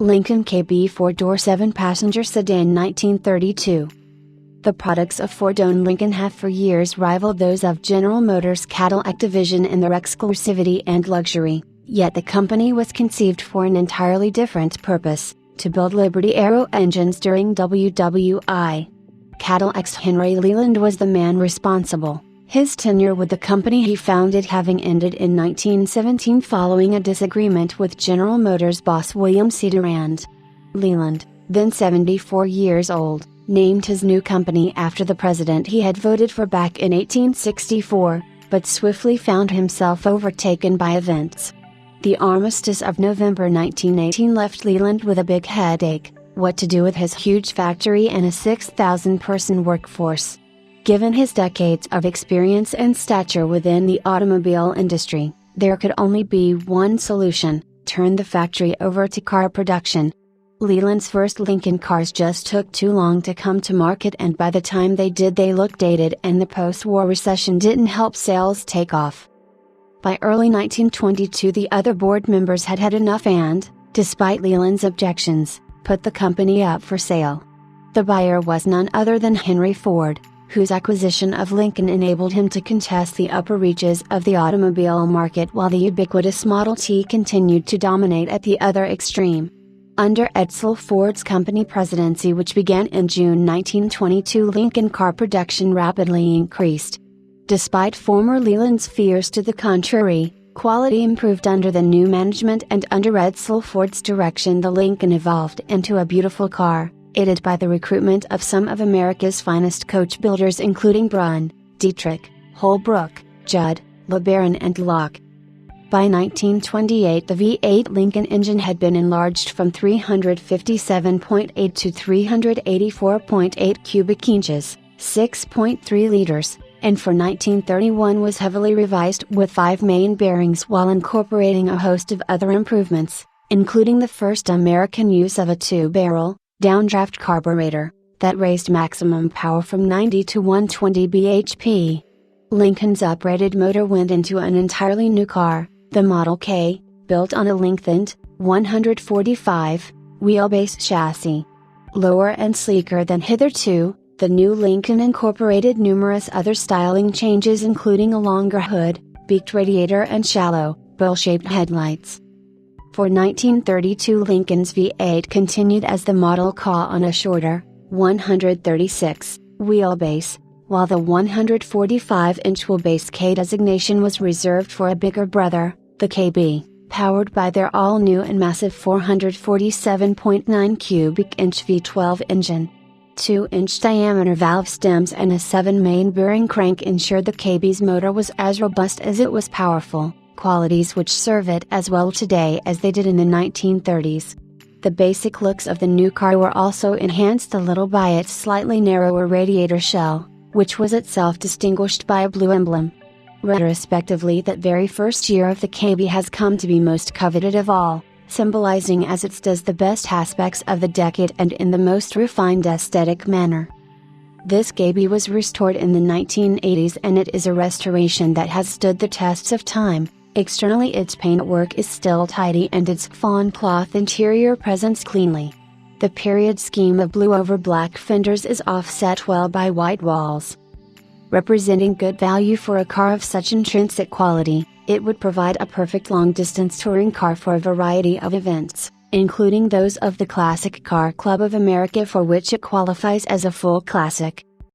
Lincoln KB four-door 7-passenger sedan 1932. The products of Ford-owned Lincoln have for years rivaled those of General Motors' Cadillac division in their exclusivity and luxury, yet the company was conceived for an entirely different purpose: to build Liberty Aero engines during WWI. Cadillac's Henry Leland was the man responsible, his tenure with the company he founded having ended in 1917 following a disagreement with General Motors boss William C. Durand. Leland, then 74 years old, named his new company after the president he had voted for back in 1864, but swiftly found himself overtaken by events. The armistice of November 1918 left Leland with a big headache: what to do with his huge factory and a 6,000-person workforce. Given his decades of experience and stature within the automobile industry, there could only be one solution: turn the factory over to car production. Leland's first Lincoln cars just took too long to come to market, and by the time they did they looked dated, and the post-war recession didn't help sales take off. By early 1922 the other board members had had enough and, despite Leland's objections, put the company up for sale. The buyer was none other than Henry Ford, whose acquisition of Lincoln enabled him to contest the upper reaches of the automobile market while the ubiquitous Model T continued to dominate at the other extreme. Under Edsel Ford's company presidency, which began in June 1922, Lincoln car production rapidly increased. Despite former Leland's fears to the contrary, quality improved under the new management, and under Edsel Ford's direction the Lincoln evolved into a beautiful car, aided by the recruitment of some of America's finest coach builders including Brunn, Dietrich, Holbrook, Judd, LeBaron and Locke. By 1928 the V8 Lincoln engine had been enlarged from 357.8 to 384.8 cubic inches, 6.3 liters, and for 1931 was heavily revised with 5 main bearings while incorporating a host of other improvements, including the first American use of a 2-barrel, downdraft carburetor, that raised maximum power from 90 to 120 bhp. Lincoln's uprated motor went into an entirely new car, the Model K, built on a lengthened, 145, wheelbase chassis. Lower and sleeker than hitherto, the new Lincoln incorporated numerous other styling changes including a longer hood, beaked radiator and shallow, bowl-shaped headlights. For 1932 Lincoln's V8 continued as the Model K on a shorter, 136, wheelbase, while the 145-inch wheelbase K designation was reserved for a bigger brother, the KB, powered by their all-new and massive 447.9 cubic inch V12 engine. 2-inch diameter valve stems and a 7-main bearing crank ensured the KB's motor was as robust as it was powerful, qualities which serve it as well today as they did in the 1930s. The basic looks of the new car were also enhanced a little by its slightly narrower radiator shell, which was itself distinguished by a blue emblem. Retrospectively, that very first year of the KB has come to be most coveted of all, symbolizing as it does the best aspects of the decade and in the most refined aesthetic manner. This KB was restored in the 1980s and it is a restoration that has stood the tests of time. Externally its paintwork is still tidy and its fawn cloth interior presents cleanly. The period scheme of blue over black fenders is offset well by white walls. Representing good value for a car of such intrinsic quality, it would provide a perfect long-distance touring car for a variety of events, including those of the Classic Car Club of America, for which it qualifies as a full classic.